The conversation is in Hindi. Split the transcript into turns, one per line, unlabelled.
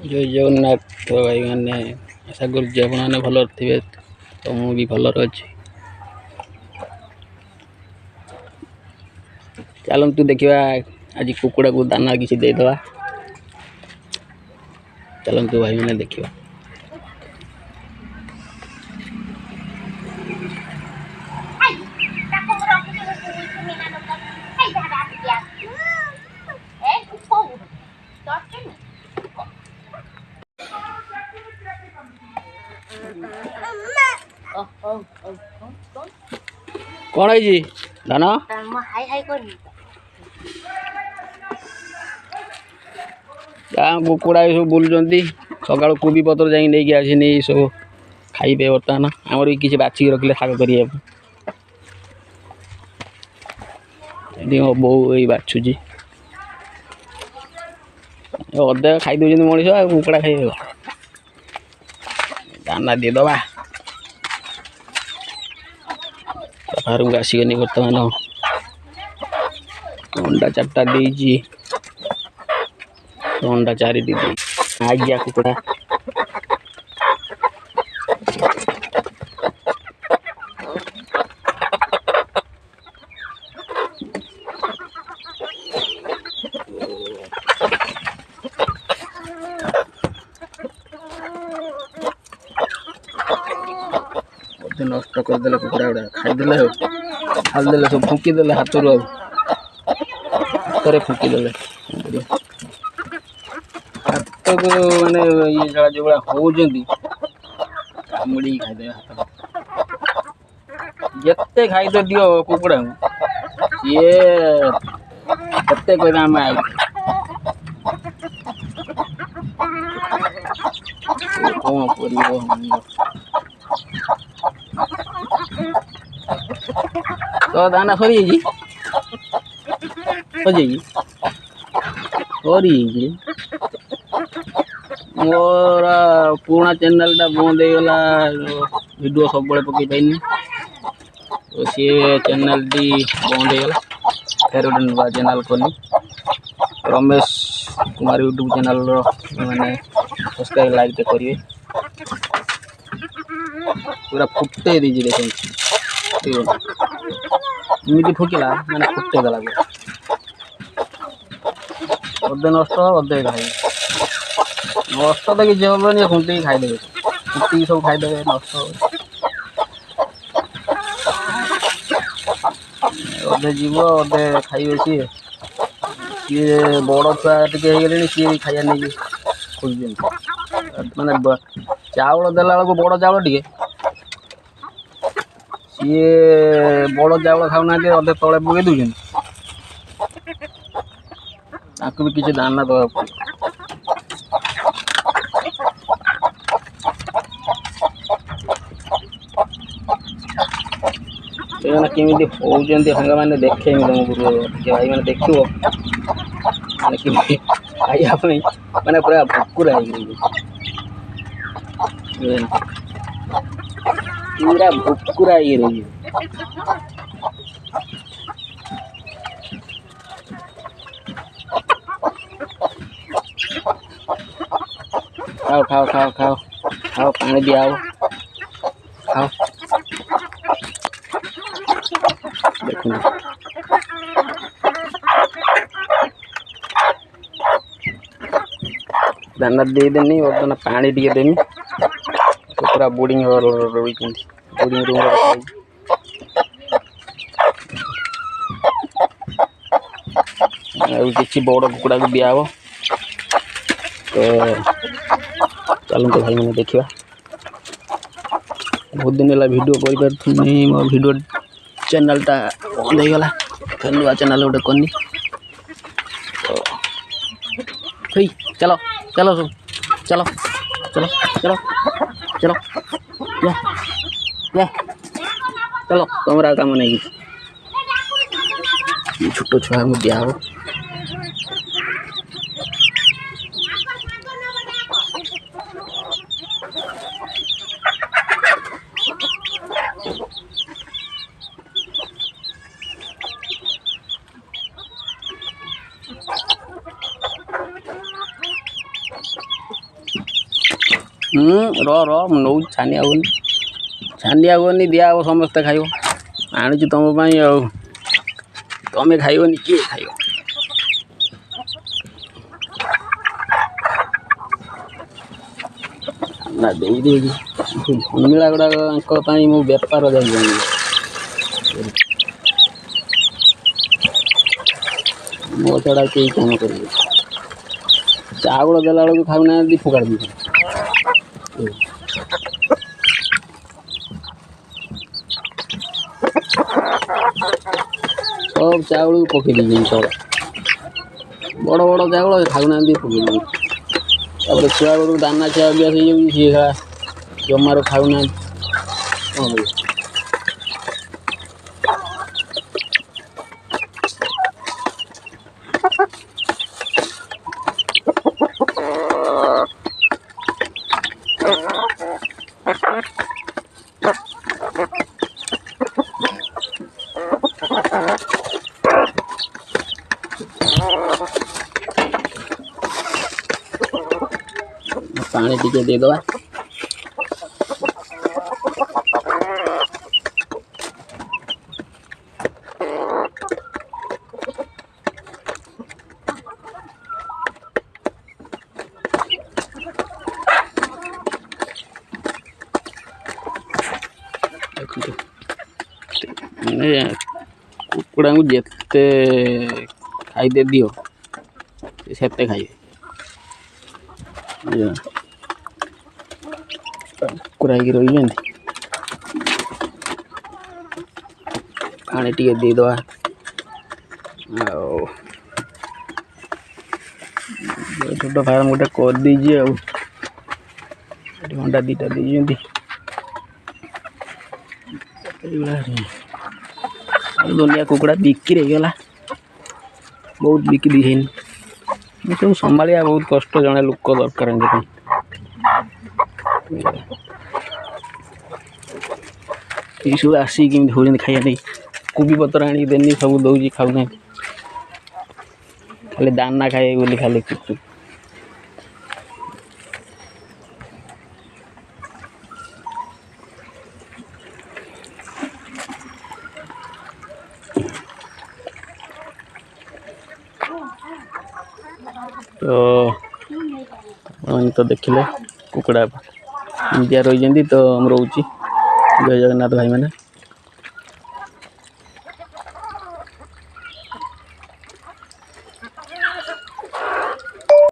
जय जगन्नाथ भाई मैंने आशा करुँच आपने भल थे तो मुझे भलर अच्छी। चलतु देखा आज कुकुड़ा को दाना किसी देदवा। चलतु भाई मैंने देखा कौन है दाना कुकुड़ा सब बुलूँ सका कोबी पतर जा आसनी सब खाइबे। बर्तमान आमर भी किसी बाछिक रखिले शाग कर मो बो ये बाछुची अधे खाई दौरान मनीष आ कुकुड़ा खाइबे दाना देदबा। बाहर को आसगनी बर्तमान अंडा चार्टा दे अंडा 4 दी आज्ञा कुकुड़ा नष्ट करदे कुकुड़ा गुड़ा खाईदे खालदे सब फुकीदे हाथ रू हाथ फुकीदे हाथ को मैंने ये जरा जो भाई कामुड़ी खाईदे हाथ जिते खाईदे दियो कुकुड़ा सी कते आम आई कौन कर तो दाना सरी सरी मोर पुराना चैनल टा बंद होगा वीडियो सब पकई पानी तो सी चैनल टी बंद होगा फिर गोटे नुआ चैनल कनी रमेश कुमार यूट्यूब चैनल मैंने सब्सक्राइब लाइक करेंगे पूरा फुटे दीजिए देखिए इमती फुकला मैंने फुटे देला अधे नष्ट अधे खाई नष्ट तो किसी हम खुंटी खाईदे फुटी सब खाईदे नष्ट अधे जीव अधे खाइबे सी सी बड़ छुआ टे सी खाया नहीं खोज माने चाउल देला बेलू बड़ चाउल टे सी बड़ चाउल खाऊना अधे तले पकई दूसरी भी किसी दाना दवा पड़े केमी होती सांग मैंने देखे तुमको भाई मैंने देखो खाई मैंने पूरा भुकुरा पूरा भुकुरा रही खाओ खाओ खाओ खाओ खाओ पानी दिया खाओ देखो दाना दे देनी और पानी टे देनी तो पूरा बोर्डिंग रही बोर्डिंग रूम किसी बड़ कुकुड़ा को दिया तो चलते भाई मैंने देखा बहुत दिन है वीडियो कर मो वीडियो चैनल टा बंद हो गला फिर नुआ चैनल गोटे कनी तो चलो चलो सब चलो चलो चलो चलो या चलो तुमरा काम नहीं छोट छुआ को दिया ର ର ମୁଁ ନଉ ଛାନିଆ ହୁଅନି ଦିଆ ହେବ ସମସ୍ତେ ଖାଇବ ଆଣିଛୁ ତୁମ ପାଇଁ ଆଉ ତମେ ଖାଇବନି କିଏ ଖାଇବ ନା ଦେଇଦେବି ଭମିଳା ଗୁଡ଼ାକ ପାଇଁ ମୁଁ ବେପାର ଯାଇପାରୁନି ମୋ ଛଡ଼ା କେହି କାମ କରିବେ ଚାଉଳ ଦେଲା ବେଳକୁ ଖାଉନାହାନ୍ତି ଫୋପାଡ଼ି ଦେଇଛନ୍ତି सब चावल पकई देते सब बड़ बड़ चावल खाऊना पकई देते छुआ बड़ू दाना खिया अभ्यास हो सी खा जमार खाऊना कौन पानी टिके दे दवा कुकुड़ा को जिते खाई दियो से खाइए कुकुड़ा रही पानी टिके देदवा छोट फार्म गोटे कर दीजिए अंडा दीटा दी दुनिया कुकुड़ा बिक्री गला बहुत बिक्री है सब संभालिया बहुत कष्ट जड़े लोक दरकार सब आसिक हो खाया नहीं कोबी पतर आनी देनी सब दौर खाऊना खाली दाना खाए बोली खाली कुकु तो देखिले कुकुड़ा इंडिया रही तो रोचे जय जगन्नाथ भाई मैंने।